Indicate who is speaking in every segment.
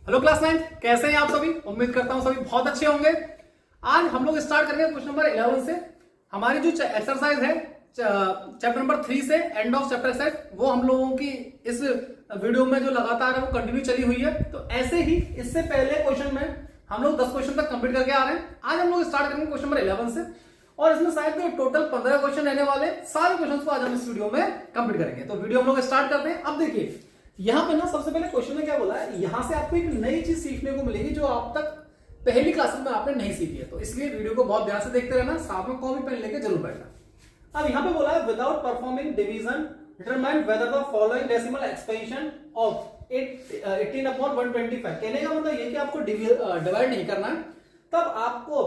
Speaker 1: Hello class 9, कैसे हैं आप सभी। उम्मीद करता हूं सभी बहुत अच्छे होंगे। आज हम लोग स्टार्ट करेंगे क्वेश्चन नंबर 11 से। हमारी जो एक्सरसाइज है चैप्टर नंबर 3 से एंड ऑफ चैप्टर एक्सरसाइज, वो हम लोगों की इस वीडियो में जो लगातार है वो कंटिन्यू चली हुई है। तो ऐसे ही इससे पहले क्वेश्चन में हम लोग 10 क्वेश्चन तक कंप्लीट करके आ रहे हैं। आज हम लोग स्टार्ट करेंगे क्वेश्चन नंबर 11 से, और इसमें शायद टोटल 15 क्वेश्चन रहने वाले। सारे क्वेश्चन को आज हम इस वीडियो में कंप्लीट करेंगे। तो वीडियो हम लोग स्टार्ट करते हैं। अब देखिए यहां पे ना सबसे पहले क्वेश्चन में क्या बोला है, यहां से आपको एक नई चीज सीखने को मिलेगी जो आप तक पहली क्लास में आपने नहीं सीखी है। तो इसलिए वीडियो को बहुत ध्यान से देखते रहना, साथ में कॉपी पेन लेके जरूर बैठना। अब यहां पे बोला है without performing division determine whether the following decimal expansion of 18/125। कहने का मतलब ये कि आपको डिवाइड नहीं करना है, तब आपको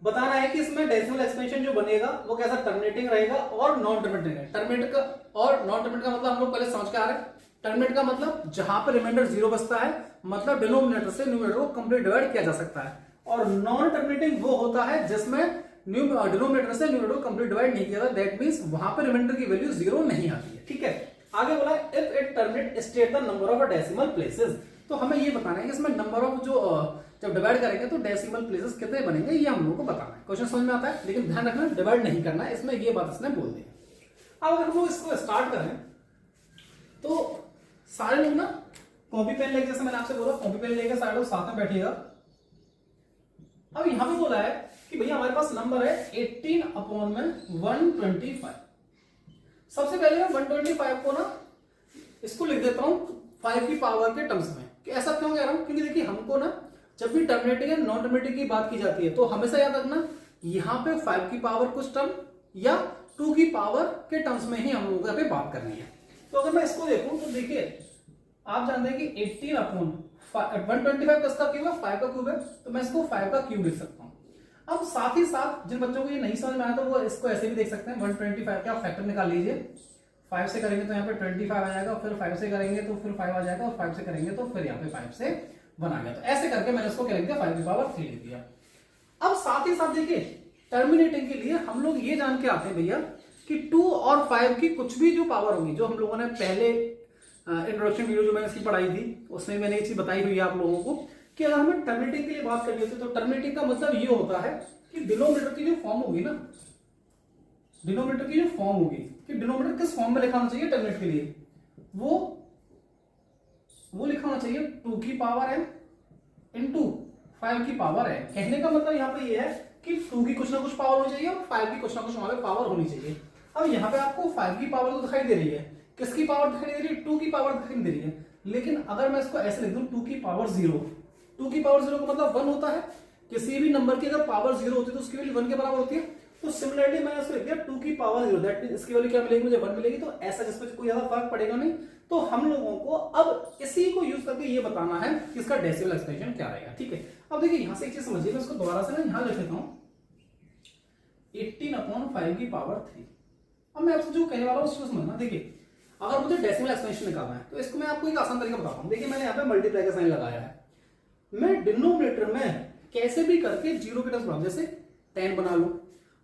Speaker 1: बताना है कि इसमें डेसिमल एक्सपेंशन जो बनेगा वो कैसा टर्मिनेटिंग रहेगा और नॉन टर्मिनेटिंग है। टर्मिनेट का और नॉन टर्मिनेट का मतलब हम लोग पहले समझ के आ रहे हैं। टर्मिनेट का मतलब जहां पर रिमाइंडर 0 बचता है, मतलब डिनोमिनेटर से न्यूमरेटर को कंप्लीट डिवाइड किया जा सकता है। और नॉन टर्मिनेटिंग वो होता है जिसमें डिनोमिनेटर से न्यूमरेटर को कंप्लीट डिवाइड नहीं किया जाता। दैट मींस वहां पर रिमाइंडर की वैल्यू 0 नहीं आती है। ठीक है, आगे बोला if it terminate state the number of decimal places. तो हमें ये बताना है कि इसमें नंबर ऑफ जो जब डिवाइड करेंगे तो डेसिमल प्लेसेस कितने बनेंगे, ये हम लोगों को बताना है। क्वेश्चन समझ में आता है, लेकिन ध्यान रखना डिवाइड नहीं करना है, इसमें ये बात इसने बोल दी है। अब अगर हम लोग इसको स्टार्ट करें तो सारे लोग ना कॉपी पेन लेके, जैसे मैंने आपसे बोला कॉपी पेन लेके सारे लोग साथ में बैठिएगा। अब यहां पे बोला है कि भैया हमारे पास नंबर है 18/125। सबसे पहले मैं 125 को ना इसको लिख देता हूं 5 की पावर के टर्म्स में। कि ऐसा क्यों कह रहा हूं, क्योंकि देखिए हमको ना जब भी टर्मिनेटिंग एंड नॉन टर्मिनेटिंग की बात की जाती है तो हमेशा याद रखना यहां पे 5 की पावर कुछ टर्म या 2 की पावर के टर्म्स में ही हम लोगों को यहाँ पे बात करनी है। तो अगर मैं इसको देखूं तो देखिए आप जानते हैं कि 18/125 किसका क्यूब है, 5 का क्यूब है। तो मैं इसको 5 का क्यूब लिख सकता हूं। अब साथ ही साथ जिन बच्चों को ये नहीं समझ में आया तो वो इसको ऐसे भी देख सकते हैं। 125 का फैक्टर निकाल लीजिए। 5 से करेंगे तो यहाँ पे 25 आ जाएगा, फिर 5 से करेंगे तो फिर 5 आ जाएगा, और 5 से करेंगे तो फिर यहाँ पे 5 से 1 आ गया। तो ऐसे करके मैंने इसको क्या लिख दिया, 5 की पावर 3 लिख दिया। अब साथ ही साथ देखिए टर्मिनेटिंग के लिए हम लोग ये जान के आते हैं भैया कि 2 और 5 की कुछ भी जो पावर होगी, जो हम लोगों ने पहले इंट्रोडक्शन वीडियो जो मैंने इसकी पढ़ाई थी उसमें मैंने ये चीज बताई हुई है आप लोगों को कि अगर हमें टर्मिनेटिंग के लिए बात करनी होती है तो टर्मिनेटिंग का मतलब ये होता है कि डिनोमिनेटर की जो फॉर्म होगी ना, डिनोमिनेटर की जो फॉर्म होगी कि डिनोमिनेटर किस फॉर्म में लिखा होना चाहिए टर्मिनेट के लिए, वो लिखा होना चाहिए 2 की पावर m इंटू 5 की पावर है। कहने का मतलब यहाँ पे ये है कि 2 की कुछ ना कुछ पावर होनी चाहिए और 5 की कुछ ना कुछ वहां पे पावर होनी चाहिए। अब यहाँ पे आपको 5 की पावर तो दिखाई दे रही है, किसकी पावर दिखाई दे रही है, 2 की पावर दिखाई दे रही है। लेकिन अगर मैं इसको ऐसे लिख दूं 2 की पावर 0, 2 की पावर 0 का मतलब 1 होता है। किसी भी नंबर की अगर पावर 0 होती है तो उसकी वैल्यू 1 के बराबर होती है। तो सिमिलरली मैंने इसको लिख दिया 2 की पावर 0, दैट मींस इसकी वैल्यू क्या मिलेगी, मुझे 1 मिलेगी। तो ऐसा जिसमें कोई ज्यादा फर्क पड़ेगा नहीं। तो हम लोगों को अब इसी को यूज करके ये बताना है कि इसका डेसिमल एक्सपेंशन क्या रहेगा। ठीक है, अब देखिए यहां से एक चीज समझिए, मैं इसको दोबारा से ना यहां लिख लेता हूं 18/5 की पावर 3। अब मैं आपसे जो कहने वाला हूं उसको समझना। देखिए अगर मुझे डेसिमल एक्सपेंशन निकालना है तो इसको मैं आपको एक आसान तरीका बताता हूं। देखिए मैंने यहाँ पे मल्टीप्लाई का साइन लगाया है। मैं डिनोमिनेटर में कैसे भी करके 0 के टर्म्स बनाऊं, जैसे 10 बना लूं,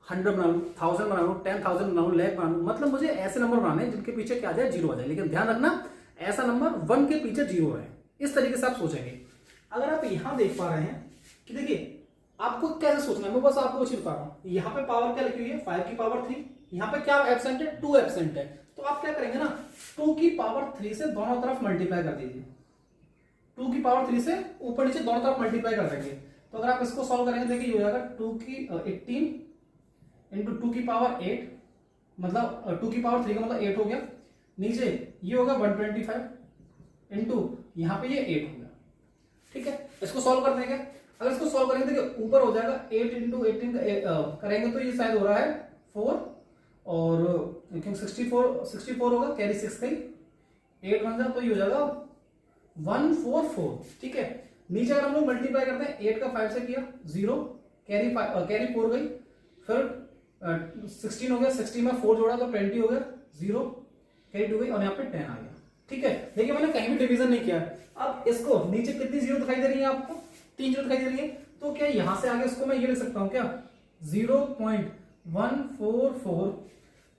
Speaker 1: 100 बना लूं, 1000 बना लूं, 10,000 बना लूं, लाख बना लूं। मतलब मुझे ऐसे नंबर बनाने जिनके पीछे क्या आ जाए, 0 आ जाए। लेकिन ध्यान रखना ऐसा नंबर 1 के पीछे 0 है। इस तरीके से आप सोचेंगे। अगर आप यहां देख पा रहे हैं कि देखिए आपको कैसे सोचना है, मैं बस आपको कुछ बता रहा हूं। यहाँ पे पावर क्या लिखी हुई है, 5 की पावर 3। यहाँ पे क्या एब्सेंट है, 2 एब्सेंट है। तो आप क्या करेंगे ना, 2 की पावर 3 से दोनों तरफ मल्टीप्लाई कर दीजिए। 2 की पावर 3 से ऊपर नीचे दोनों तरफ मल्टीप्लाई कर देंगे। तो अगर आप इसको सॉल्व करेंगे देखिए ये हो जाएगा 18 इंटू 2 की पावर 8, मतलब 2 की पावर 3 का मतलब 8 हो गया। नीचे ये होगा 125 इंटू यहाँ पे ये 8 हो गया। ठीक है, इसको सॉल्व कर देंगे। अगर इसको सॉल्व करेंगे देखिए ऊपर हो जाएगा 8 इंटू 18 करेंगे तो ये शायद हो रहा है 4, और 64 होगा, कैरी 6 का ही 8 बन जाए तो ये हो जाएगा 144। ठीक है, नीचे अगर हम लोग मल्टीप्लाई करते हैं 8 का 5 से किया 0, कैरी 4 गई, फिर 16 हो गया, 16 में 4 जोड़ा तो 20 हो गया, 0 कैरी 2 गई, और यहाँ पे 10 आ गया। ठीक है, देखिए मैंने कहीं भी डिवीजन नहीं किया। अब इसको नीचे कितनी 0 दिखाई दे रही है आपको, 3 0 दिखाई दे रही है। तो क्या यहां से आगे इसको मैं ये लिख सकता हूं क्या, 0.144।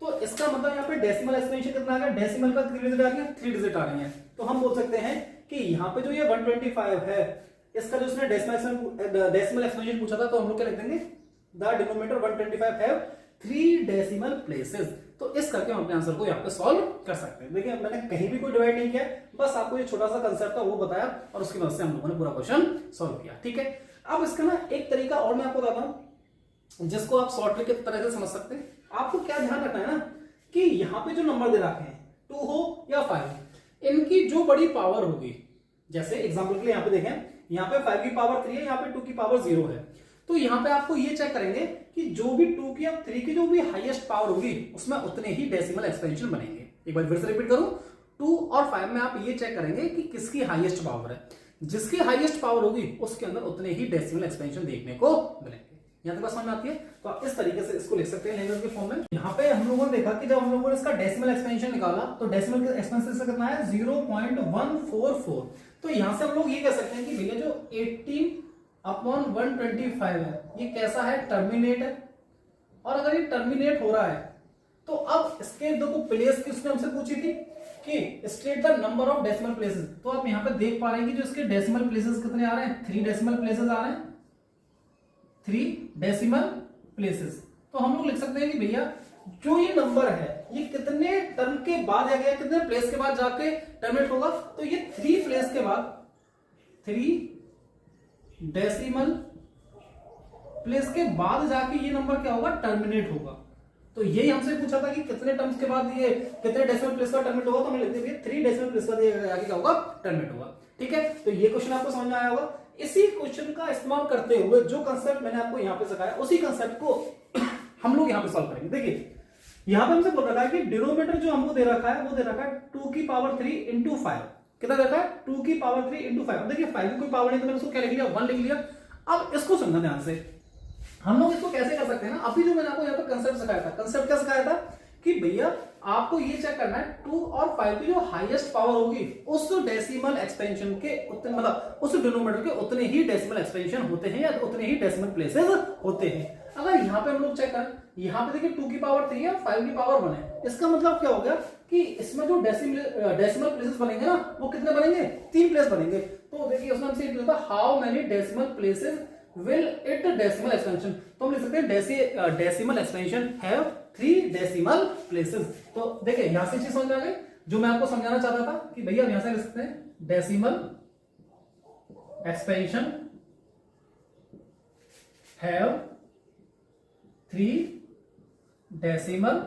Speaker 1: तो इसका मतलब यहाँ पे डेसिमल एक्सपेंशन कितना आ गया, डेसिमल का 3 डिजिट आ गया, 3 डिजिट आ रही है। तो हम बोल सकते हैं कि यहाँ पे जो ये 125 है इसका जो उसने डेसिमल एक्सपेंशन पूछा था, तो हम लोग क्या लिख देंगे, the denominator 125 have 3 decimal places. तो इस करके हम अपने आंसर को यहाँ पे सॉल्व कर सकते हैं। देखिए मैंने कहीं भी कोई डिवाइड नहीं किया, बस आपको ये छोटा सा कंसेप्ट था वो बताया और उसकी मदद से हम लोगों ने पूरा क्वेश्चन सॉल्व किया। ठीक है, अब इसका ना एक तरीका और मैं आपको बताता हूं जिसको आप शॉर्ट ट्रिक की तरह से समझ सकते हैं। आपको क्या ध्यान रखना है ना कि यहाँ पे जो नंबर दे रखे हैं 2 हो या 5, इनकी जो बड़ी पावर होगी, जैसे एग्जांपल के लिए यहाँ पे देखें, यहाँ पे 5 की पावर 3 है, यहाँ पे 2 की पावर 0 है, तो यहाँ पे आपको ये चेक करेंगे कि जो भी 2 की और 3 की जो भी हाईएस्ट पावर होगी उसमें उतने ही डेसिमल एक्सपेंशन बनेंगे। एक बार फिर से रिपीट करूं, 2 और 5 में आप ये चेक करेंगे कि किसकी हाईएस्ट पावर है, जिसकी हाईएस्ट पावर होगी उसके अंदर उतने ही डेसिमल एक्सपेंशन देखने को मिलेंगे। यहाँ तक बात समझ में आती है? तो आप इस तरीके से इसको लिख सकते हैं लैंग्वेज के फॉर्म में। यहाँ पे हम लोगों ने देखा कि जब हम लोगों ने इसका डेसिमल एक्सपेंशन निकाला तो डेसिमल एक्सपेंशन कितना है 0.144। तो यहां से हम लोग ये कह सकते हैं कि भैया जो 18/125 है ये कैसा है, टर्मिनेट है। और अगर ये टर्मिनेट हो रहा है तो अब इसके देखो प्लेस किसने हमसे पूछी थी कि state the number of decimal places, तो आप यहाँ पे देख पा रहे हैं कि जो इसके डेसिमल प्लेसेस कितने आ रहे हैं, 3 डेसिमल प्लेसेस आ रहे हैं, 3 डेसिमल प्लेसेस। तो हम लोग लिख सकते हैं कि भैया जो ये नंबर है ये कितने टर्म के बाद आ गया, कितने प्लेस के बाद जाके टर्मिनेट होगा, तो ये 3 प्लेस के बाद 3 डेसिमल प्लेस के बाद जाके ये नंबर क्या होगा, टर्मिनेट होगा। तो यही हमसे पूछा था कि कितने टर्म्स के बाद ये कितने डेसिमल प्लेस का टर्मिनेट होगा, तो हमने लिखते हैं 3 डेसिमल प्लेस का जाके क्या होगा, टर्मिनेट होगा। ठीक है, तो ये क्वेश्चन आपको समझ में आया होगा। इसी क्वेश्चन का इस्तेमाल करते हुए जो कंसेप्ट मैंने आपको यहाँ पे सिखाया उसी कंसेप्ट को हम लोग यहाँ पे सॉल्व करेंगे। देखिए यहाँ पे हमसे बोल रखा है कि डिनोमिनेटर जो हमको दे रखा है वो दे रखा है 2 की पावर 3 इंटू 5। कितना देखा है, 2 की पावर 3 इंटू 5। देखिए 5 की कोई पावर नहीं तो मैंने उसको क्या लिख लिया, 1 लिख लिया। अब इसको समझना ध्यान से, हम लोग इसको कैसे कर सकते हैं ना, अभी जो मैंने आपको यहाँ पे कंसेप्ट सिखाया था, कंसेप्ट क्या सिखाया था कि भैया आपको ये चेक करना है 2 और 5 की जो हाईएस्ट पावर होगी उस डेसिमल एक्सपेंशन के उतने, मतलब उस डिनोमिनेटर के उतने ही डेसिमल एक्सपेंशन होते हैं या उतने ही डेसिमल प्लेसेस होते हैं। अगर यहाँ पे हम लोग चेक करें, यहाँ पे देखिए 2 की पावर 3 है, 5 की पावर 1 है, इसका मतलब क्या हो गया कि इसमें जो डेसिमल प्लेसेस बनेंगे ना वो कितने बनेंगे, 3 प्लेस बनेंगे। तो देखिए उसमें हमसे पूछा था how many decimal places will it decimal expansion, तो हम लिख सकते हैं decimal expansion have 3 decimal places. तो देखिए यहां से चीज समझ आ गई जो मैं आपको समझाना चाहता था कि भैया यहां से लिख सकते हैं decimal expansion have 3 decimal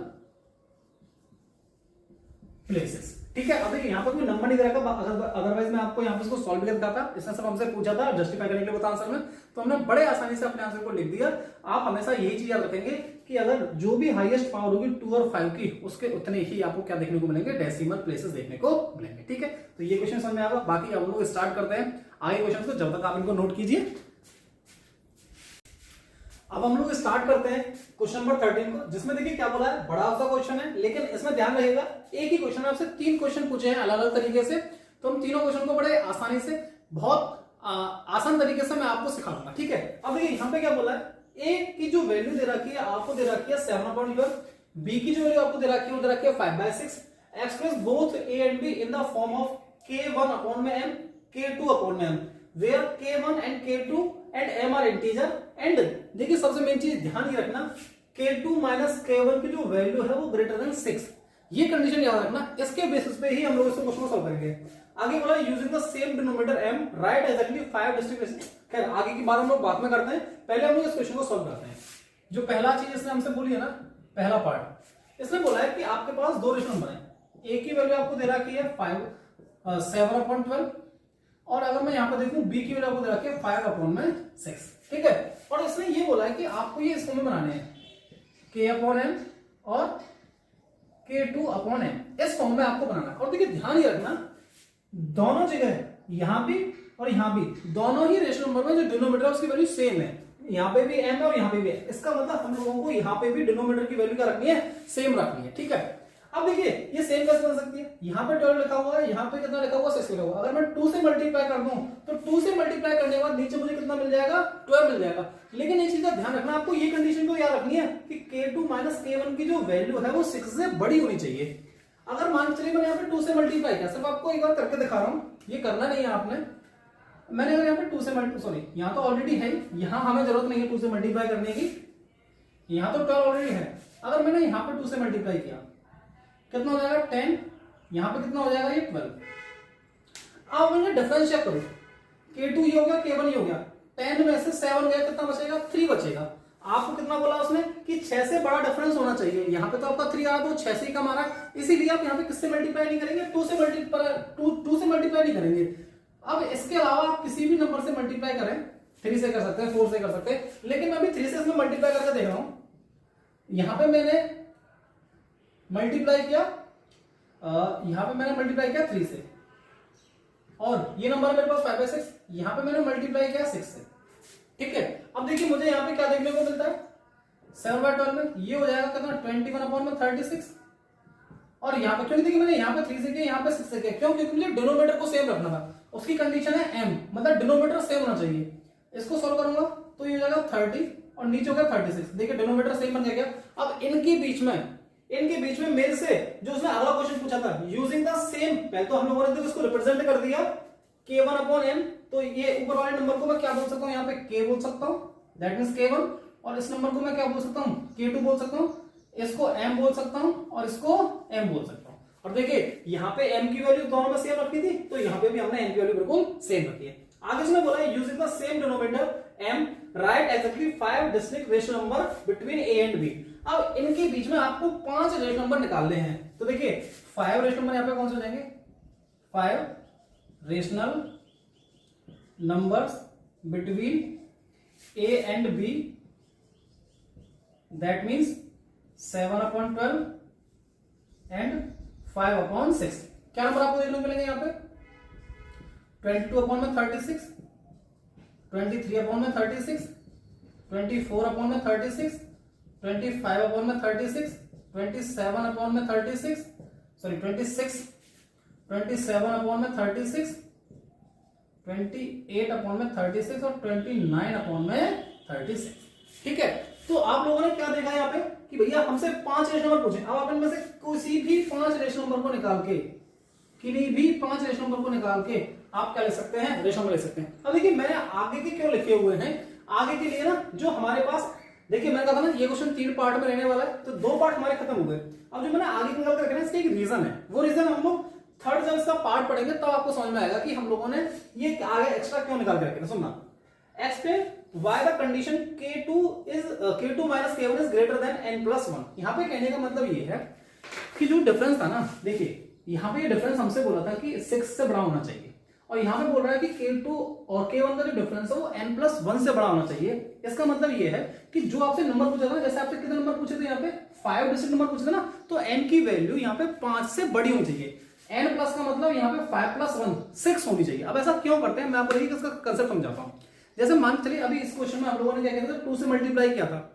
Speaker 1: places. ठीक है, अब देखिए यहाँ पर कोई नंबर नहीं दे रखा, अदरवाइज मैं आपको यहाँ पे इसको सॉल्व करके दिखाता। इसने सब हमसे पूछा था जस्टिफाई करने के लिए बता आंसर में, तो हमने बड़े आसानी से अपने आंसर को लिख दिया। आप हमेशा यही चीज याद रखेंगे कि अगर जो भी हाईएस्ट पावर होगी 2 और 5 की उसके उतने ही आपको क्या देखने को मिलेंगे, डेसिमल प्लेसेस देखने को मिलेंगे। ठीक है, तो ये क्वेश्चन समझ में आएगा। बाकी हम लोग स्टार्ट करते हैं आगे क्वेश्चन को, जब तक आप इनको नोट कीजिए। अब हम लोग स्टार्ट करते हैं क्वेश्चन नंबर 13 को, जिसमें देखिए क्या बोला है, बड़ा सा क्वेश्चन है लेकिन इसमें ध्यान रहेगा एक ही क्वेश्चन में आपसे 3 क्वेश्चन पूछे हैं अलग अलग तरीके से। तो हम तीनों क्वेश्चन को बड़े आसानी से, बहुत आसान तरीके से मैं आपको सिखा दूंगा। ठीक है, अब देखिए यहाँ पे क्या बोला है, ए की जो वैल्यू दे रखी है आपको दे रखी है 7/12, बी की जो वैल्यू आपको दे रखी है वो दे रखी है 5/6, express both A and be in the form of k1/m k2/m where k1 and k2 and m are integer and देखिए सबसे मेन चीज ध्यान ये रखना k2 माइनस k1 की जो वैल्यू है वो ग्रेटर देन 6, ये कंडीशन याद रखना। इसके बेसिस पे ही हम लोग इस क्वेश्चन को सॉल्व करेंगे। आगे बोला using the same denominator m right exactly 5 distribution. खैर आगे की बात हम लोग बाद में करते हैं, पहले हम लोग इस क्वेश्चन को सॉल्व करते हैं। जो पहला चीज इसने हमसे बोली है ना, पहला पार्ट इसने बोला है कि आपके पास 2 रेशनल नंबर है, a की वैल्यू आपको दे रखी है 7/12 और अगर मैं यहां पर देखूं बी की वैल्यू आपको दे रखी है 5/6। ठीक है, और इसने ये बोला है कि आपको ये इस फॉर्म में बनाने हैं k/m और k2/m, इस फॉर्म में आपको बनाना है। और देखिए ध्यान ये रखना दोनों जगह यहां भी और यहां भी दोनों ही रेशनल नंबर में जो डिनोमिनेटर है उसकी वैल्यू सेम है, यहां पे भी m है और यहां पे भी है। इसका मतलब हम लोगों को यहां पे भी डिनोमिनेटर की वैल्यू क्या रखनी है, सेम रखनी है। ठीक है, अब देखिए ये सेम कैसे बन सकती है, यहाँ पे 12 लिखा हुआ है, यहाँ पे कितना लिखा हुआ है 6 लिखा हुआ है। अगर मैं 2 से मल्टीप्लाई कर दूं तो 2 से मल्टीप्लाई करने के बाद नीचे मुझे कितना मिल जाएगा, 12 मिल जाएगा। लेकिन एक चीज का ध्यान रखना, आपको ये कंडीशन को याद रखनी है कि k2 माइनस k1 की जो वैल्यू है वो 6 से बड़ी होनी चाहिए। अगर मान चलिए मैंने यहाँ पे 2 से मल्टीप्लाई किया, सिर्फ आपको एक बार करके दिखा रहा हूँ, ये करना नहीं है आपने। मैंने अगर यहाँ पे 2 से सॉरी यहाँ तो ऑलरेडी है, यहाँ हमें जरूरत नहीं है 2 से मल्टीप्लाई करने की, यहाँ तो 12 ऑलरेडी है। अगर मैंने यहाँ पे 2 से मल्टीप्लाई किया कितना हो जाएगा 10, यहाँ पे कितना हो जाएगा ये 12। अब मैंने डिफरेंस चेक करो, K2 ये हो गया K1 ये हो गया, 10 में से 7 गया कितना बचेगा 3 बचेगा। आपको कितना बोला उसने कि 6 से बड़ा डिफरेंस होना चाहिए, यहाँ पे तो आपका 3 आ रहा तो 6 से ही कम आ रहा है, इसीलिए आप यहाँ पे किससे मल्टीप्लाई नहीं करेंगे 2 से मल्टीप्लाई नहीं करेंगे। अब इसके अलावा आप किसी भी नंबर से मल्टीप्लाई करें, 3 से कर सकते हैं 4 से कर सकते हैं, लेकिन मैं अभी 3 से इसमें मल्टीप्लाई करके देख रहा हूं। यहां पे मैंने मल्टीप्लाई किया, यहां पे मैंने मल्टीप्लाई किया 3 से, और ये नंबर मेरे पास 5/6, यहां पे मैंने मल्टीप्लाई किया 6 से। ठीक है, अब देखिए मुझे यहाँ पे क्या देखने को मिलता है 7/12 में ये हो जाएगा कितना 21/36, और यहाँ पे क्योंकि देखिए मैंने यहाँ पे 3 से किया यहाँ पे 6 से किया, क्यों? क्योंकि मुझे डिनोमिनेटर को सेम रखना था। उसकी कंडीशन है m, मतलब डिनोमिनेटर सेम होना चाहिए। इसको सॉल्व करूंगा तो ये हो जाएगा 30 और नीचे हो गया 36। देखिए डिनोमिनेटर सेम बन गया। अब इनके बीच में मेरे से जो उसने अगला क्वेश्चन पूछा था यूजिंग द सेम, पहले तो हम लोगों ने तो इसको रिप्रेजेंट कर दिया K1/m, तो ये ऊपर वाले नंबर को मैं क्या बोल सकता हूँ यहाँ पे K बोल सकता हूँ, दैट मींस K1, और इस नंबर को मैं क्या बोल सकता हूँ K2 बोल सकता हूँ, इसको m बोल सकता हूँ और इसको m बोल सकता हूँ। और देखिए यहाँ पे m की वैल्यू दोनों में सेम रखी थी, तो यहाँ पे भी हमने m की वैल्यू बिल्कुल सेम रखी है। आगे उसने बोला है using the same denominator m right exactly 5 distinct rational number between a and b। अब इनके बीच में आपको 5 रेशनल नंबर निकालने हैं, तो देखिए 5 रेशनल नंबर यहाँ पे कौन से हो जाएंगे 5 rational numbers between a and b, that means 7/12 and 5/6। क्या नंबर आपको देखने को मिलेंगे यहाँ पे 22/36, 23/36, 24/36, 25/36, 27/36, सॉरी 26, 27/36, 28/36 और 29/36। ठीक है, तो आप लोगों ने क्या देखा यहाँ पे कि भैया हमसे 5 रेशनल नंबर पूछे। अब आप इनमें से किसी भी 5 रेशनल नंबर को निकाल के, किन्हीं भी 5 रेशनल नंबर को निकाल के आप क्या ले सकते हैं रेशनल नंबर ले सकते हैं। अब देखिए मैंने आगे के क्यों लिखे हुए हैं, आगे के लिए ना जो हमारे पास, देखिए मैंने कहा था ना ये क्वेश्चन 3 पार्ट में रहने वाला है, तो 2 पार्ट हमारे खत्म हो गए। अब जो मैंने आगे निकाल कर रखे ना इसका एक रीजन है, वो रीजन हम लोग थर्ड जब इसका पार्ट पढ़ेंगे तब आपको समझ में आएगा कि हम लोगों ने ये आगे एक्स्ट्रा क्यों निकाल के रखे। सुनना, explain why the condition K2 minus K1 is greater than n+1। यहाँ पे कहने का मतलब ये है कि जो डिफरेंस था ना, देखिए यहाँ पे ये डिफरेंस हमसे बोला था कि 6 से बड़ा होना चाहिए, और यहाँ पे बोल रहा है कि K2 और K1 का जो डिफरेंस है वो n+1 से बड़ा होना चाहिए। इसका मतलब ये है कि जो आपसे नंबर पूछा था, जैसे आपसे कितने नंबर पूछे थे यहाँ पे 5 डिजिट नंबर पूछे थे ना, तो n की वैल्यू यहाँ पे 5 से बड़ी होनी चाहिए। n प्लस का मतलब यहाँ पे 5+1 6 होनी चाहिए। अब ऐसा क्यों करते हैं मैं आपको देखिए इसका कंसेप्ट समझाता हूँ। जैसे मान के चलिए अभी इस क्वेश्चन में हम लोगों ने क्या किया था 2 से मल्टीप्लाई किया था,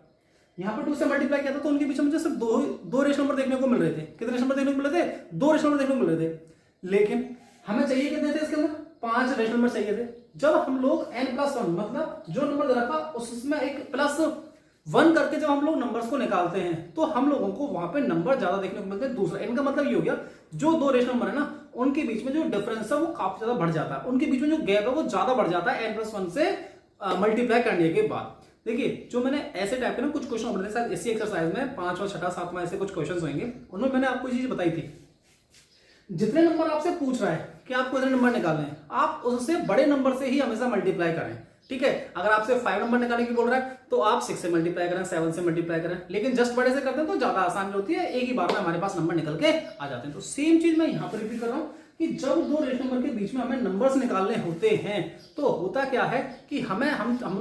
Speaker 1: यहाँ पे 2 से मल्टीप्लाई किया था, तो उनके बीच में मुझे सिर्फ दो रेशनल नंबर देखने को मिल रहे थे। कितने रेशनल नंबर देखने को मिल रहे थे 2 रेशनल नंबर देखने को मिल रहे थे, लेकिन हमें चाहिए कितने थे इसके अंदर 5 रेशनल नंबर चाहिए थे। जब हम लोग n+1 मतलब जो नंबर दे रखा उसमें एक +1 करके जब हम लोग नंबर्स को निकालते हैं तो हम लोगों को वहां पे नंबर ज्यादा देखने को मिलते हैं। दूसरा इनका मतलब ये हो गया जो 2 रेशनल नंबर है ना उनके बीच में जो डिफरेंस है वो काफी ज्यादा बढ़ जाता है, उनके बीच में जो गैप है वो ज्यादा बढ़ जाता है n+1 से मल्टीप्लाई करने के बाद। देखिए जो मैंने ऐसे टाइप के ना कुछ क्वेश्चन बने शायद इसी एक्सरसाइज में 5 और 6, 7 में ऐसे कुछ क्वेश्चन होंगे, उनमें मैंने आपको चीज बताई थी जितने नंबर आपसे पूछ रहा है कि आपको इतने नंबर निकालने हैं, आप उससे बड़े नंबर से ही हमेशा मल्टीप्लाई करें। ठीक है, अगर आपसे 5 नंबर निकालने की बोल रहा है तो आप 6 से मल्टीप्लाई करें, 7 से मल्टीप्लाई करें, लेकिन जस्ट बड़े से करते हैं तो ज्यादा आसानी होती है, एक ही बार में हमारे पास नंबर निकल के आ जाते हैं। तो सेम चीज मैं यहाँ पर रिपीट कर रहा हूँ कि जब 2 रेशनल नंबर के बीच में हमें नंबर्स निकालने होते हैं तो होता क्या है कि हम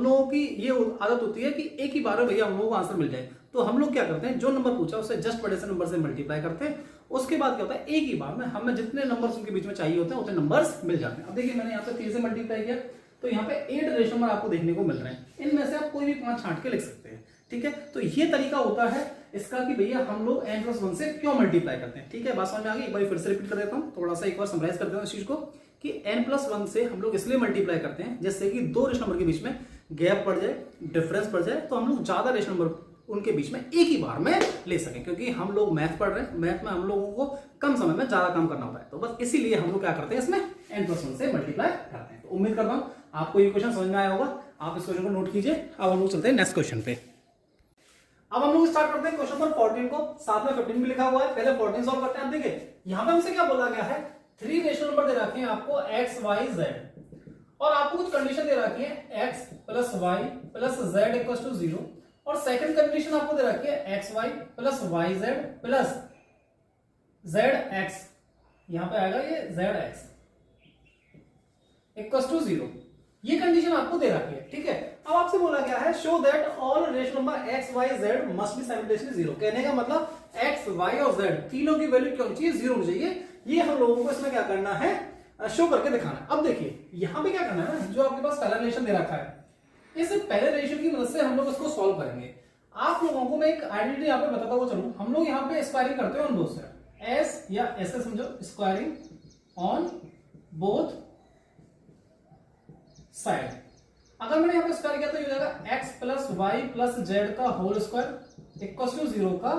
Speaker 1: लोगों की ये आदत होती है कि एक ही बार में भैया हम लोगों को आंसर मिल जाए, तो हम लोग क्या करते हैं जो नंबर पूछा उससे जस्ट बड़े से नंबर से मल्टीप्लाई करते हैं। उसके बाद क्या होता है एक ही बार में हमें जितने नंबर्स उनके बीच में चाहिए होते हैं उतने नंबर्स मिल जाते हैं। अब देखिए मैंने यहाँ पे 3 से मल्टीप्लाई किया तो यहाँ पे 8 रेशनल नंबर आपको देखने को मिल रहे हैं, इनमें से आप कोई भी 5 छांट के लिख सकते हैं। ठीक है, तो ये तरीका होता है इसका कि भैया हम लोग n+1 से क्यों मल्टीप्लाई करते हैं। ठीक है, बात समझ में आ गई। एक बार फिर से रिपीट कर देता हूँ, थोड़ा सा एक बार समराइज कर देता हूँ इस चीज को कि n+1 से हम लोग इसलिए मल्टीप्लाई करते हैं जिससे कि 2 रेशनल नंबर के बीच में गैप पड़ जाए, डिफरेंस पड़ जाए, तो हम लोग ज्यादा रेशनल नंबर उनके बीच में एक ही बार में ले सकें, क्योंकि हम लोग मैथ पढ़ रहे हैं, मैथ में हम लोगों को कम समय में ज्यादा काम करना होता है, तो बस इसीलिए हम लोग क्या करते हैं इसमें n+1 से मल्टीप्लाई करते हैं। तो उम्मीद करता हूं आपको ये क्वेश्चन समझ में आया होगा। आप इस क्वेश्चन को नोट कीजिए। अब हम लोग चलते हैं नेक्स्ट क्वेश्चन पे। अब हम लोग स्टार्ट करते हैं क्वेश्चन नंबर 14 को, साथ में 15 भी लिखा हुआ है। पहले 14 सॉल्व करते हैं। आप देखिए यहाँ पे हमसे क्या बोला गया है, 3 रेशनल नंबर दे रखे हैं आपको x, y, z, और आपको कुछ कंडीशन दे रखी है x plus Y plus Z equal to 0, और सेकंड कंडीशन आपको दे रखी है X Y plus Y Z plus Z X, यहां पे आएगा ये जेड एक्स इक्वल टू 0। ये कंडीशन आपको दे रखी है, ठीक है। अब आपसे बोला गया है show that all rational number X Y Z must be simultaneously 0। कहने का मतलब एक्स वाई और जेड तीनों की वैल्यू क्या होनी चाहिए, 0 होनी चाहिए। ये हम लोगों को इसमें क्या करना है, शो करके दिखाना है। अब देखिए यहां पे क्या करना है ना, जो आपके पास पहला रिलेशन दे रखा है, इस पहले रेशियो की मदद से हम लोग इसको सॉल्व करेंगे। आप लोगों को मैं एक आइडेंटिटी यहाँ पे बताता हुआ चलूं। हम लोग यहाँ पे स्क्वायरिंग करते हैं ऑन बोथ साइड, एस या ऐसे समझो, स्क्वायरिंग ऑन बोथ साइड। अगर मैंने यहाँ पे स्क्वायर किया तो ये हो जाएगा X plus Y plus Z का होल स्क्वायर इक्वल टू 0 का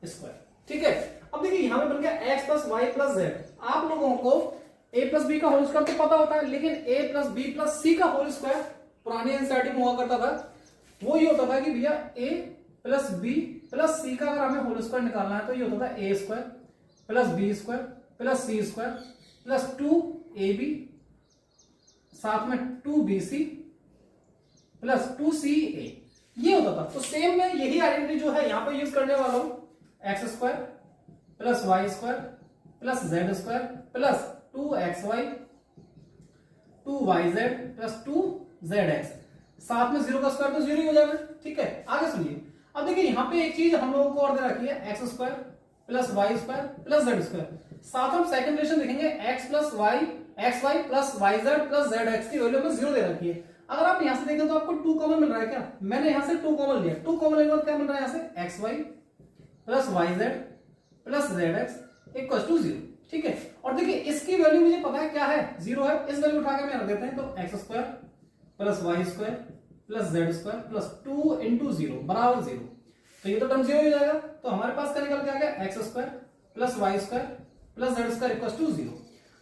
Speaker 1: स्क्वायर, ठीक है। अब देखिए यहाँ पे बन गया X plus Y plus Z. आप लोगों को ए प्लस बी का होल स्क्वायर तो पता होता है, लेकिन A plus B plus C का होल स्क्वायर पुरानी एनसीईआरटी में हुआ करता था। वो ये होता था कि भैया a plus B plus C का अगर हमें होल स्क्वायर निकालना है तो ये होता था A square plus B square plus C square plus 2ab साथ में 2bc प्लस 2ca, ये होता था। तो सेम में यही आइडेंटिटी जो है यहाँ पे यूज करने वाला हूं, X square plus Y square plus Z square plus 2xy 2yz plus 2zx, साथ में 0 का स्क्वायर तो 0 ही हो जाएगा, ठीक है। आगे सुनिए। अब देखिए यहाँ पे एक चीज हम लोगों को और दे रखी है, X square plus Y square plus Z square. साथ हम सेकंड रिलेशन देखेंगे, X plus Y X Y plus Y Z plus Z X की वैल्यू में 0 दे रखी है। अगर आप यहां से देखें तो आपको 2 कॉमन मिल रहा है क्या, मैंने यहां से 2 कॉमन लिया। 2 कॉमन लेने के बाद क्या मिल रहा है, यहां से X Y plus Y Z plus Z X equal to 0, ठीक है। और देखिए इसकी वैल्यू मुझे पता है क्या है, 0 है। इस वैल्यू उठा के मैं रख देते हैं, तो X square plus Y square plus Z square plus 2 into 0 बराबर 0। तो ये तो टर्म 0 हो जाएगा। तो हमारे पास क्या निकल के आ गया, X square plus Y square plus Z square equal to 0।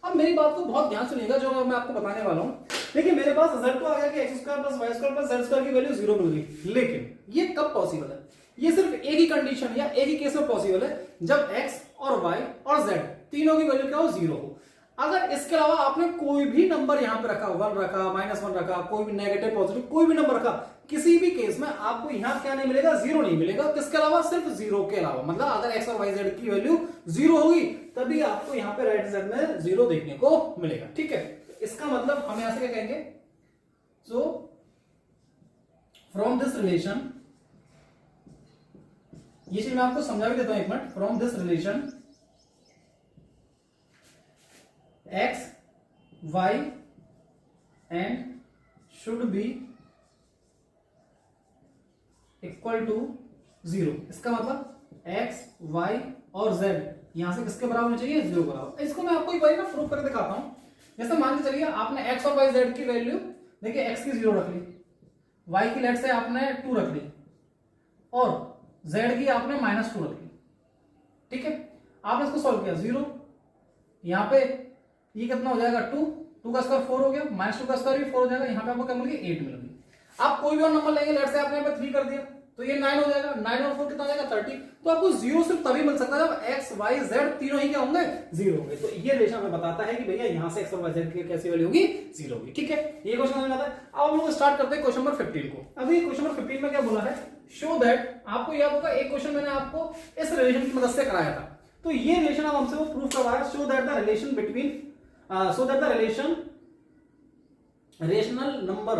Speaker 1: अब मेरी बात को बहुत ध्यान सुनिएगा जो मैं आपको बताने वाला हूं। देखिए मेरे पास रिजल्ट तो आ गया कि X square plus Y square plus Z square की वैल्यू 0 मिल गई, लेकिन ये कब पॉसिबल है, ये सिर्फ एक ही कंडीशन या एक ही केस में पॉसिबल है, जब एक्स और वाई और जेड तीनों की वैल्यू क्या हो, 0 हो। अगर इसके अलावा आपने कोई भी नंबर यहां पे रखा, 1 रखा, -1 रखा, कोई भी नेगेटिव पॉजिटिव कोई भी नंबर रखा, किसी भी केस में आपको यहां क्या नहीं मिलेगा, 0 नहीं मिलेगा। किसके अलावा, सिर्फ 0 के अलावा। मतलब अगर एक्स और वाई जेड की वैल्यू 0 होगी तभी आपको यहां पे राइट साइड में 0 देखने को मिलेगा, ठीक है। इसका मतलब हम यहां से क्या कहेंगे, सो फ्रॉम दिस रिलेशन, ये चीज मैं आपको समझा भी देता हूं एक minute. From this relation x, y and should be equal to 0। इसका मतलब x, y और z यहां से किसके बराबर होना चाहिए, 0 बराबर। इसको मैं आपको एक बार ना प्रूफ करके दिखाता हूं। जैसे मान के चलिए आपने x और y z की वैल्यू, देखिए x की 0 रख ली, y की लेट से आपने 2 रख ली और z की आपने -2 रख ली, ठीक है। आपने इसको सॉल्व किया, 0 यहां पे ये कितना हो जाएगा, 2 का स्क्वायर 4 हो गया, -2 का स्क्वायर भी 4 हो जाएगा। यहाँ पे आपको क्या मिल गई, 8 मिल गई। आप कोई भी और नंबर लेंगे, लेट से आपने यहाँ पे 3 कर दिया तो ये 9 हो जाएगा, 9 और 4 कितना हो जाएगा, 30। तो आपको 0 सिर्फ तभी मिल सकता है जब x, y, z तीनों ही क्या होंगे, 0 होंगे। तो ये रिलेशन हमें बताता है कि भैया यहाँ से x और y, z की कैसी वैल्यू होगी, 0 होगी, ठीक है। ये क्वेश्चन समझ में आता है। अब हम लोग स्टार्ट करते हैं क्वेश्चन नंबर 15 को। अभी क्वेश्चन नंबर 15 में क्या बोला है, शो दैट, आपको याद होगा एक क्वेश्चन मैंने आपको इस रिलेशन की मदद से कराया था, तो ये रिलेशन अब हमसे वो प्रूफ करवाया, show that the relation between so that the rational number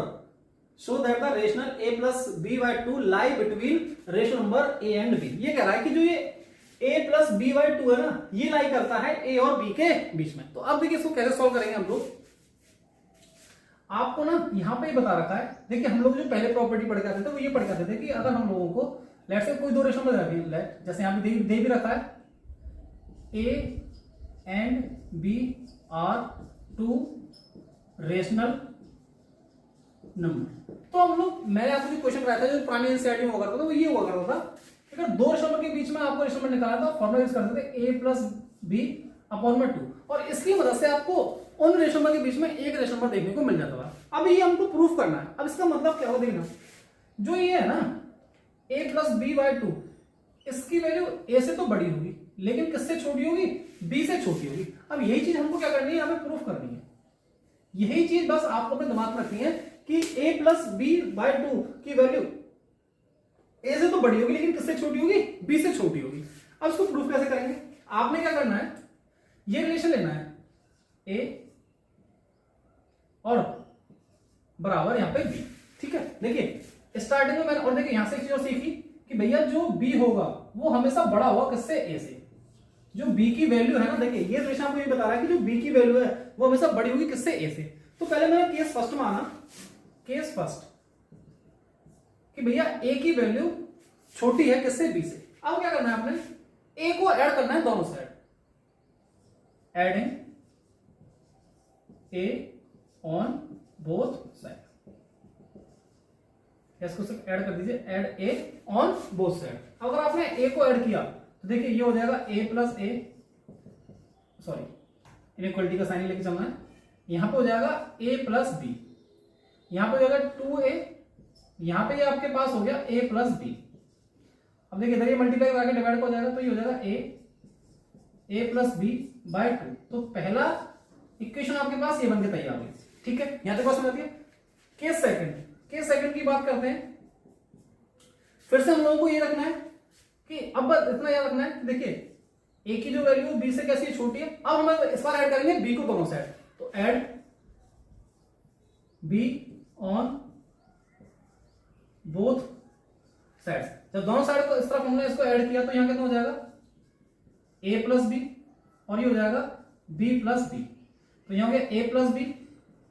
Speaker 1: a plus b by 2 lie between rational number a and b। ये कह रहा है कि जो ये a plus b by 2 है ना, ये लाई करता है a और b के बीच में। तो अब देखिए इसको कैसे सॉल्व करेंगे हम लोग। आपको ना यहां पे बता रखा है, देखिए हम लोग जो पहले प्रॉपर्टी पढ़ के आते थे वो ये पढ़ के आते थे कि अगर हम लोगों को लेट से कोई दो रेशनल नंबर रखें, लेट जैसे यहां पे दे भी रखा है a and b are 2 rational number. तो हम लोग, मैंने आपको जो क्वेश्चन कराया था जो पुरानी एनसीईआरटी में हुआ करता था वो ये हुआ करता था, अगर दो रेशनल के बीच में आपको रेशनल निकालना था, फॉर्मूला यूज करते थे a प्लस बी अपॉन में 2, और इसकी मदद से आपको उन रेशनल के बीच में एक रेशनल देखने को मिल जाता था। अब ये हमको प्रूफ करना है। अब इसका मतलब क्या होगा देखना, जो ये है ना a प्लस बी बाई 2, इसकी वैल्यू a से तो बड़ी होगी लेकिन किससे छोटी होगी, b से छोटी होगी। अब यही चीज हमको क्या करनी है, यहाँ पे प्रूफ करनी है। यही चीज बस आपको अपने दिमाग में रखनी है कि a प्लस बी बाई 2 की वैल्यू a से तो बड़ी होगी लेकिन किससे छोटी होगी, b से छोटी होगी। अब इसको प्रूफ कैसे करेंगे, आपने क्या करना है, ये रिलेशन लेना है a और बराबर यहाँ पे b। ठीक है, देखिए स्टार्टिंग में मैंने, और देखिए यहां से एक चीज और सीखी कि भैया जो b होगा वो हमेशा बड़ा होगा किससे, a से। जो b की वैल्यू है ना, देखिए ये रिलेशन आपको ये बता रहा है कि जो b की वैल्यू है वो हमेशा बड़ी होगी किससे, a से। तो पहले मैंने केस फर्स्ट माना, केस फर्स्ट कि भैया a की वैल्यू छोटी है किससे, b से। अब क्या करना है आपने, a को ऐड करना है दोनों side, adding a on both side, इसको सिर्फ ऐड कर दीजिए, add a on both side. अगर आपने a को ऐड किया तो देखिए ये हो जाएगा a plus a, sorry inequality का साइन लेके चलना है, यहां पे हो जाएगा a प्लस b, यहां पे हो जाएगा 2a, यहां पे ये आपके पास हो गया a प्लस b। अब देखिए इधर ये मल्टीप्लाई करके डिवाइड हो जाएगा तो ये हो जाएगा a प्लस b बाय 2। तो पहला इक्वेशन आपके पास ये बन के तैयार है। ठीक है, यहां तक बात समझ आती है। केस सेकंड, केस सेकंड की बात करते हैं। फिर से हम लोगों को ये रखना है कि अब इतना याद रखना है, देखिए a की जो वैल्यू b से कैसी छोटी है। अब हम इस बार ऐड करेंगे b को दोनों साइड, तो add b on both sides. जब दोनों साइड को इस तरफ हमने इसको ऐड किया तो यहां कितना हो जाएगा, a प्लस बी, और ये हो जाएगा b प्लस बी। तो यहां हो गया a प्लस बी,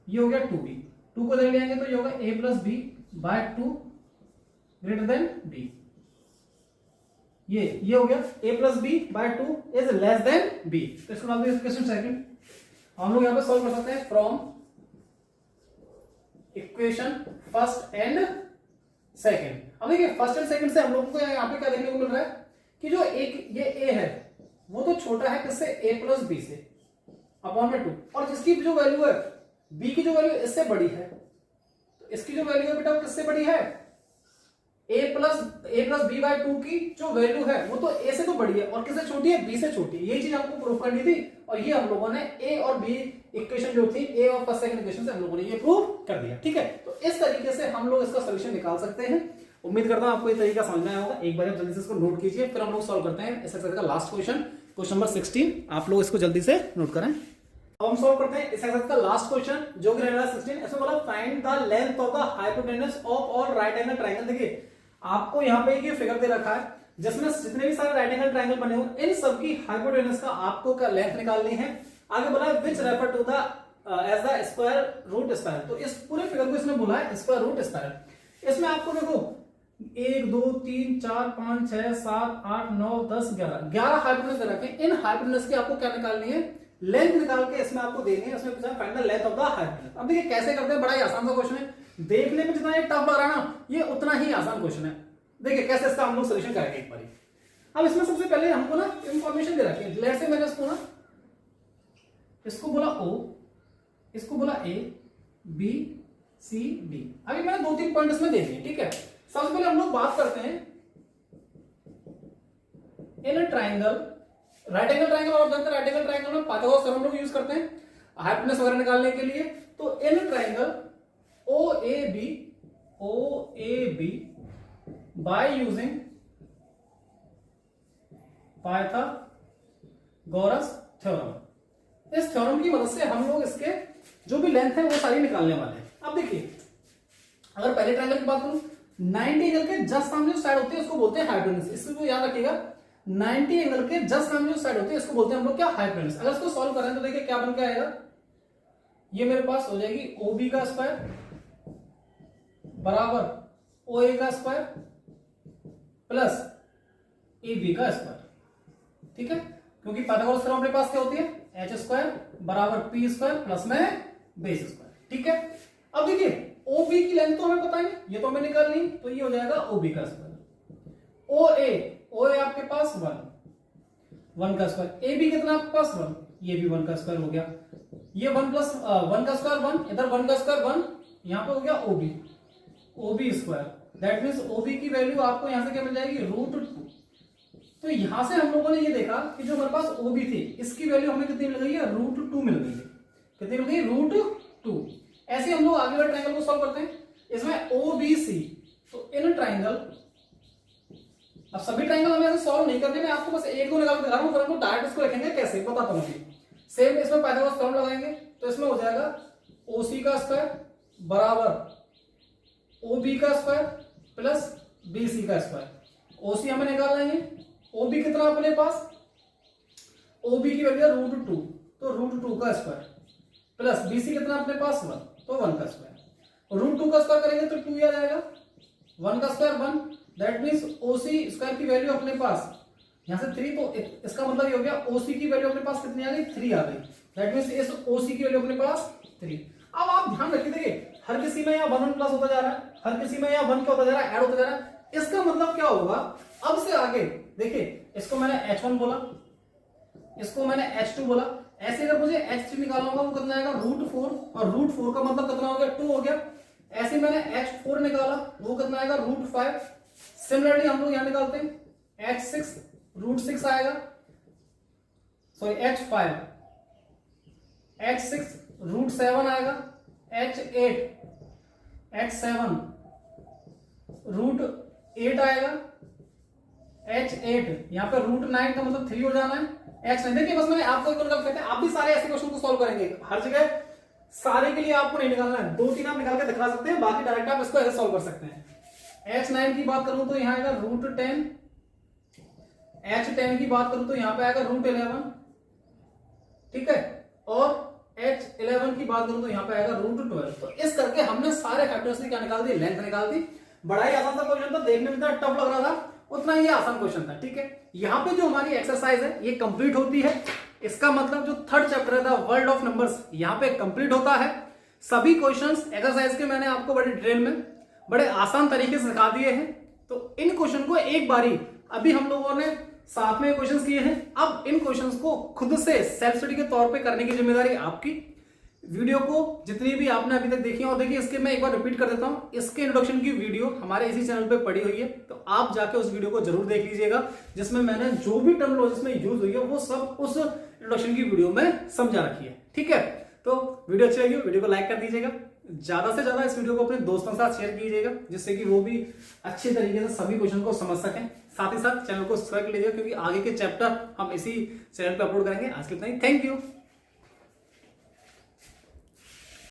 Speaker 1: ये हो गया 2b, 2 को इधर ले आएंगे तो ये होगा a plus B by 2 greater than b। ये हो गया a plus B by 2 is less than b। तो इसको डाल दीजिए क्वेश्चन सेकंड। हम लोग यहां पे सॉल्व कर सकते हैं from equation first and second. अब देखिए फर्स्ट एंड सेकंड से हम लोगों को यहाँ पे क्या देखने को मिल रहा है कि जो एक ये a है वो तो छोटा है किससे, a प्लस बी से अपॉन में 2, और जिसकी जो वैल्यू है b की जो वैल्यू इससे बड़ी है, तो इसकी जो वैल्यू है बेटा वो किससे बड़ी है, a प्लस बी बाय 2 की जो वैल्यू है वो तो a से तो बड़ी है और किससे छोटी है, b से छोटी है। यही चीज हमको प्रूफ करनी थी और ये हम लोगों ने a और b इक्वेशन जो थी a और फर्स्ट सेकंड इक्वेशन से हम लोगों ने ये प्रूफ कर दिया। ठीक है, तो इस तरीके से हम लोग इसका सोल्यूशन निकाल सकते हैं। उम्मीद करता हूं आपको ये तरीका समझ में आया होगा। एक बार आप जल्दी से इसको नोट कीजिए, फिर हम लोग सॉल्व करते हैं इस एक्सरसाइज का लास्ट क्वेश्चन, क्वेश्चन नंबर 16। आप लोग इसको जल्दी से नोट करें। अब हम सॉल्व करते हैं इस एक्सरसाइज का लास्ट क्वेश्चन जो कि रहेगा 16। इसमें बोला find the length of the hypotenuse of all right angle triangle. देखिए आपको यहाँ पे ये फिगर दे रखा है जिसमें जितने भी सारे राइट एंगल ट्रायंगल बने हो इन सबकी हाइपोटेनस का आपको क्या लेंथ निकालनी है। आगे बोला है which refer to the edge the square root spiral. तो इस पूरे फिगर को इसमें बोला है स्क्वायर रूट स्पायरल। इसमें आपको देखो 1 2 3 4 5 6 7 8 9 10 11 हाइपोटेनस दे रखे। इन हाइपोटेनस की आपको क्या निकालनी है, लेंथ निकाल के इसमें आपको देनी है। इसमें पूछा find the length of the hypotenuse. अब देखिए कैसे करते हैं, बड़ा ही आसान सा क्वेश्चन है, देखने में जितना ये टफ लग रहा है ना ये उतना ही आसान क्वेश्चन है। देखिए कैसे इसका हम लोग सोल्यूशन करेंगे एक बार। अब इसमें सबसे पहले हमको ना इंफॉर्मेशन दे रखी है। लेट्स से मैंने इसको ना इसको बोला O, इसको बोला A B C D। अभी मैंने 2-3 पॉइंट इसमें दे दिए। ठीक है, सबसे पहले हम लोग बात करते हैं in triangle, right angle triangle. और जानते हैं राइट एंगल ट्राइंगल में पाइथागोरस थ्योरम लोग यूज करते हैं हाइपोटेनस वगैरह निकालने के लिए। तो in triangle OAB by using Pythagoras theorem, इस थ्योरम की मदद से हम लोग इसके जो भी लेंथ है वो सारी निकालने वाले हैं। अब देखिए अगर पहले ट्रायंगल की बात करूं 90 एंगल के जस्ट सामने जो साइड होती है उसको बोलते हैं हाइपोटेनस। इसको याद रखिएगा 90 एंगल के जस्ट सामने जो साइड होती है इसको बोलते हैं हम लोग क्या, हाइपोटेनस। अगर इसको सॉल्व करें तो देखिए क्या बन के आएगा, ये मेरे पास हो जाएगी OB का स्क्वायर बराबर OA का स्क्वायर प्लस AB का स्क्वायर। ठीक है, क्योंकि पाइथागोरस थ्योरम अपने पास क्या होती है, h स्क्वायर बराबर p स्क्वायर प्लस में बेस स्क्वायर। ठीक है, अब देखिए ओ बी की लेंथ तो हमें पता है, ये तो हमें निकालनी, तो ये हो जाएगा ओ बी का स्क्वायर। ओ ए आपके पास 1 का स्क्वायर, ए बी कितना आपके पास 1, ये भी 1 का स्क्वायर हो गया। ये 1 प्लस 1 का स्क्वायर 1, इधर 1 का स्क्वायर 1, यहां पे हो गया O B square. That means O B की वैल्यू आपको यहां से क्या मिल जाएगी, √2। तो यहां से हम लोगों ने ये देखा कि जो हमारे पास ओ बी थी, इसकी वैल्यू हमें कितनी मिल गई है, √2 मिल गई है। कितनी मिल गई, √2। ऐसे हम लोग आगे वाले ट्रायंगल को सॉल्व करते हैं। इसमें ओ बी सी, तो इन ट्रायंगल, अब सभी ट्रायंगल हमें ऐसे सॉल्व नहीं करने में, आपको बस एक दो निकाल के दिखा रहा हूं, परंतु डायरेक्ट इसको लिखेंगे कैसे बताता हूं। सेम इसमें पाइथागोरस थ्योरम लगाएंगे, तो इसमें हो जाएगा ओसी का स्क्वायर बराबर ओबी का स्क्वायर प्लस बीसी का स्क्वायर। ओसी हमें निकाल लेंगे, ओबी कितना अपने पास, ओबी की वैल्यू √2, तो √2 का स्क्वायर प्लस बीसी कितना अपने पास 1, तो 1 का स्क्वायर। √2 का स्क्वायर करेंगे तो 2 आ जाएगा, 1 का square 1। That means OC square की वैल्यू अपने पास यहां से 3, तो इसका मतलब ये हो गया ओसी की वैल्यू अपने पास कितनी आ गई, 3 आ गई। दैट मीन्स इस ओसी की वैल्यू अपने पास 3। अब आप ध्यान रखिए, देखिए हर किसी में यहाँ 1 प्लस होता जा रहा है, हर किसी में यहाँ 1 क्या होता जा रहा है, ऐड होता जा रहा है। इसका मतलब क्या होगा, अब से आगे देखिए, इसको मैंने h1 बोला, इसको मैंने h2 बोला, ऐसे अगर मुझे h3 निकालना होगा वो कितना आएगा, √4, और √4 का मतलब कितना हो गया, 2 हो गया। ऐसे मैंने h4 निकाला, वो कितना आएगा, √5। सिमिलरली हम लोग यहां निकालते हैं h6, √6 आएगा, सॉरी h5, h6 √7 आएगा, h8 √8 आएगा, h8 यहाँ पे √9 का मतलब 3 हो जाना है, h9। देखिए बस मैंने आपको कहते हैं, आप भी सारे ऐसे क्वेश्चन को सॉल्व करेंगे, हर जगह सारे के लिए आपको नहीं निकालना है, 2-3 आप निकाल के दिखा सकते हैं, बाकी डायरेक्ट आप इसको ऐसे सॉल्व कर सकते हैं। h9 की बात करूं तो यहाँ आएगा √10, h10 की बात करूं तो यहाँ पे आएगा √11, ठीक है, और h11 की बात करूं तो यहाँ पे आएगा √12। तो इस करके हमने सारे फैक्टर्स की क्या निकाल दी, लेंथ निकाल दी। बड़ा ही आसान सा क्वेश्चन था, देखने में इतना टफ लग रहा था, उतना ही आसान क्वेश्चन था, ठीक है। यहाँ पे जो हमारी एक्सरसाइज है ये कंप्लीट होती है, इसका मतलब जो थर्ड चैप्टर है वर्ल्ड ऑफ नंबर्स यहाँ पे कंप्लीट होता है। सभी क्वेश्चंस एक्सरसाइज के मैंने आपको बड़े डिटेल में बड़े आसान तरीके से सिखा दिए हैं। तो इन क्वेश्चन को एक बारी अभी हम लोगों ने साथ में क्वेश्चंस किए हैं, अब इन क्वेश्चंस को खुद से सेल्फ स्टडी के तौर पे करने की जिम्मेदारी आपकी। वीडियो को जितनी भी आपने अभी तक देखी, और देखिए इसके मैं एक बार रिपीट कर देता हूं, इसके इंट्रोडक्शन की वीडियो हमारे इसी चैनल पे पड़ी हुई है, तो आप जाके उस वीडियो को जरूर देख लीजिएगा, जिसमें मैंने जो भी टर्मिनोलॉजी में यूज हुई है वो सब उस इंट्रोडक्शन की वीडियो में समझा रखी है, ठीक है। तो वीडियो अच्छी लगी, वीडियो को लाइक कर दीजिएगा, ज्यादा से ज्यादा इस वीडियो को अपने दोस्तों के साथ शेयर कीजिएगा, जिससे कि वो भी अच्छे तरीके से सभी क्वेश्चन को समझ सकें। साथ ही साथ चैनल को सब्सक्राइब कर लीजिएगा, क्योंकि आगे के चैप्टर हम इसी चैनल पर अपलोड करेंगे। आज के लिए इतना ही, थैंक यू।